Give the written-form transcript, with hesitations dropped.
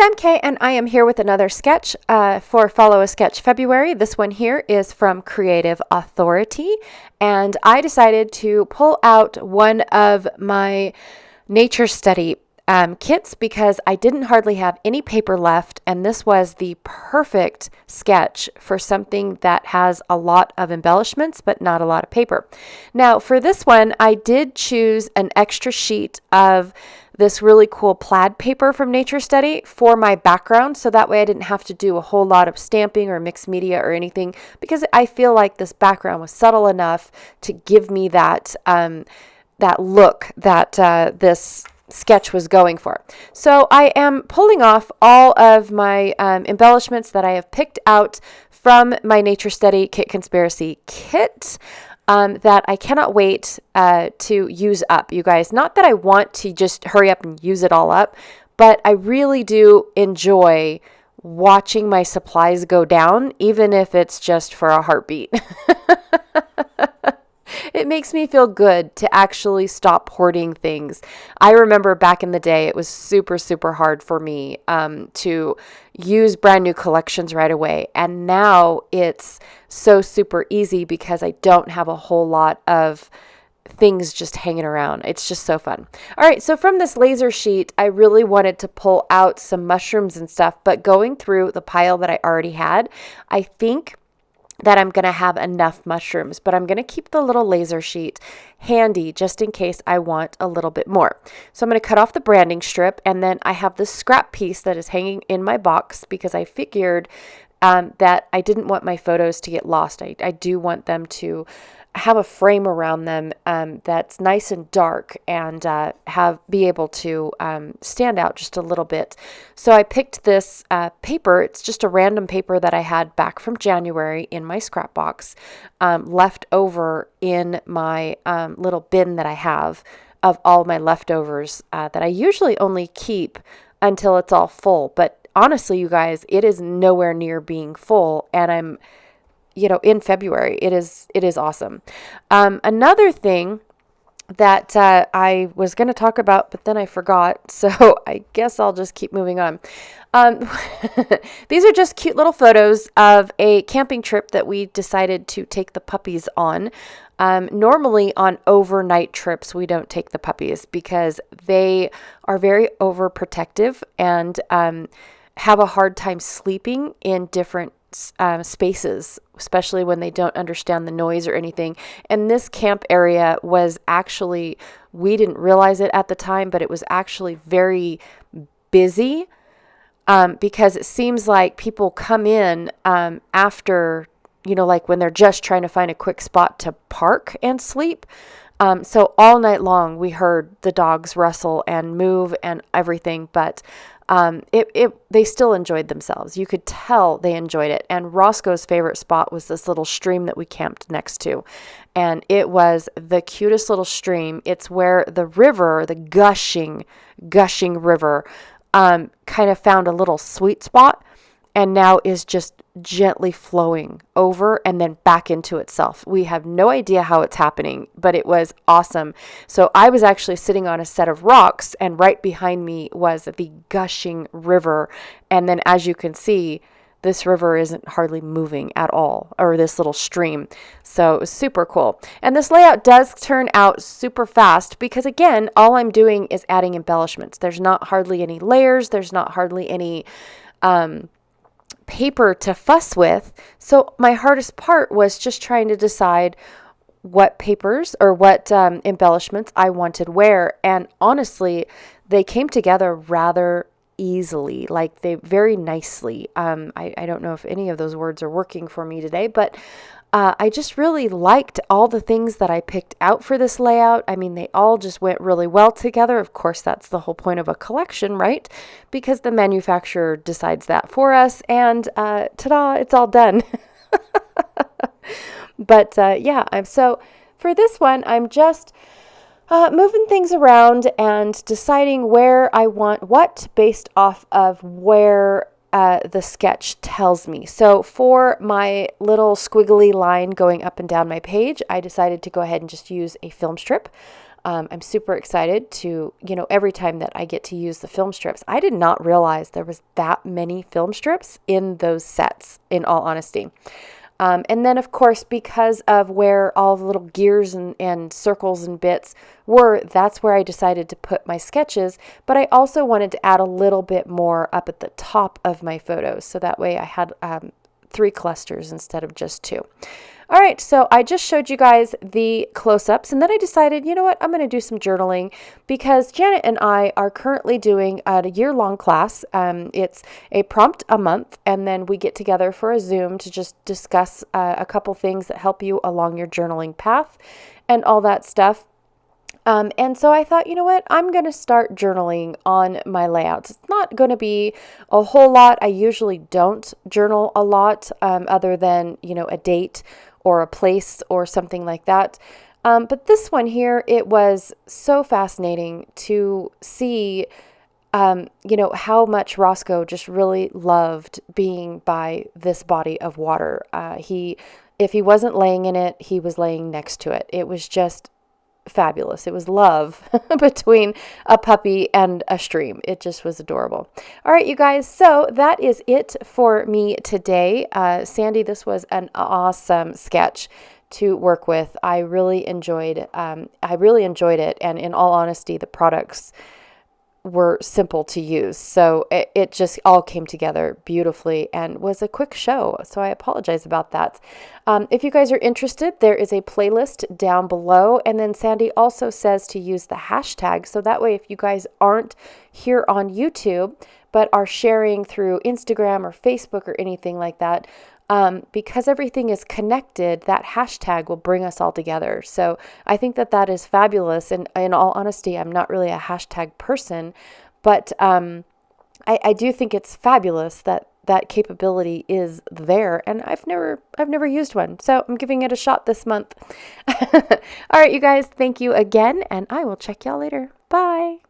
I'm Kay, and I am here with another sketch for Follow a Sketch February. This one here is from Creative Authority, and I decided to pull out one of my nature study kits because I didn't hardly have any paper left, and this was the perfect sketch for something that has a lot of embellishments but not a lot of paper. Now, for this one, I did choose an extra sheet of this really cool plaid paper from Nature Study for my background, so that way I didn't have to do a whole lot of stamping or mixed media or anything, because I feel like this background was subtle enough to give me that that look that this sketch was going for. So I am pulling off all of my embellishments that I have picked out from my Nature Study Kit Conspiracy kit. That I cannot wait to use up, you guys. Not that I want to just hurry up and use it all up, but I really do enjoy watching my supplies go down, even if it's just for a heartbeat. It makes me feel good to actually stop hoarding things. I remember back in the day, it was super, super hard for me to use brand new collections right away. And now it's so super easy because I don't have a whole lot of things just hanging around. It's just so fun. All right, so from this laser sheet, I really wanted to pull out some mushrooms and stuff, but going through the pile that I already had, I think that I'm going to have enough mushrooms, but I'm going to keep the little laser sheet handy just in case I want a little bit more. So I'm going to cut off the branding strip, and then I have this scrap piece that is hanging in my box because I figured that I didn't want my photos to get lost. I do want them to have a frame around them that's nice and dark and be able to stand out just a little bit. So I picked this paper. It's just a random paper that I had back from January in my scrap box, left over in my little bin that I have of all my leftovers that I usually only keep until it's all full. But honestly, you guys, it is nowhere near being full, and I'm in February. It is awesome. Another thing that I was going to talk about, but then I forgot, so I guess I'll just keep moving on. These are just cute little photos of a camping trip that we decided to take the puppies on. Normally on overnight trips, we don't take the puppies because they are very overprotective and have a hard time sleeping in different spaces, especially when they don't understand the noise or anything. And this camp area was actually, we didn't realize it at the time, but it was actually very busy because it seems like people come in after, like when they're just trying to find a quick spot to park and sleep. So all night long we heard the dogs rustle and move and everything, but they still enjoyed themselves. You could tell they enjoyed it. And Roscoe's favorite spot was this little stream that we camped next to. And it was the cutest little stream. It's where the river, the gushing river, kind of found a little sweet spot and now is just gently flowing over and then back into itself. We have no idea how it's happening, but it was awesome. So I was actually sitting on a set of rocks, and right behind me was the gushing river. And then as you can see, this river isn't hardly moving at all, or this little stream. So it was super cool. And this layout does turn out super fast because, again, all I'm doing is adding embellishments. There's not hardly any layers. There's not hardly any paper to fuss with. So my hardest part was just trying to decide what papers or what embellishments I wanted where. And honestly, they came together rather easily, like they very nicely. I don't know if any of those words are working for me today, but I just really liked all the things that I picked out for this layout. I mean, they all just went really well together. Of course, that's the whole point of a collection, right? Because the manufacturer decides that for us, and ta-da, it's all done. But so for this one, I'm just moving things around and deciding where I want what based off of where the sketch tells me. So for my little squiggly line going up and down my page, I decided to go ahead and just use a film strip. I'm super excited to, every time that I get to use the film strips. I did not realize there was that many film strips in those sets, in all honesty. And then, of course, because of where all the little gears and circles and bits were, that's where I decided to put my sketches. But I also wanted to add a little bit more up at the top of my photos. So that way I had 3 clusters instead of just 2. All right, so I just showed you guys the close-ups, and then I decided, you know what, I'm going to do some journaling because Janet and I are currently doing a year-long class. It's a prompt a month, and then we get together for a Zoom to just discuss a couple things that help you along your journaling path and all that stuff. And so I thought, you know what, I'm going to start journaling on my layouts. It's not going to be a whole lot. I usually don't journal a lot other than, a date or a place or something like that. But this one here, it was so fascinating to see, how much Roscoe just really loved being by this body of water. If he wasn't laying in it, he was laying next to it. It was just fabulous. It was love between a puppy and a stream. It just was adorable. All right, you guys. So that is it for me today. Sandy, this was an awesome sketch to work with. I really enjoyed it. And in all honesty, the products were simple to use. So it just all came together beautifully and was a quick show. So I apologize about that. If you guys are interested, there is a playlist down below. And then Sandy also says to use the hashtag. So that way, if you guys aren't here on YouTube, but are sharing through Instagram or Facebook or anything like that, because everything is connected, that hashtag will bring us all together. So I think that is fabulous. And in all honesty, I'm not really a hashtag person, but I do think it's fabulous that capability is there. And I've never used one. So I'm giving it a shot this month. All right, you guys, thank you again. And I will check y'all later. Bye.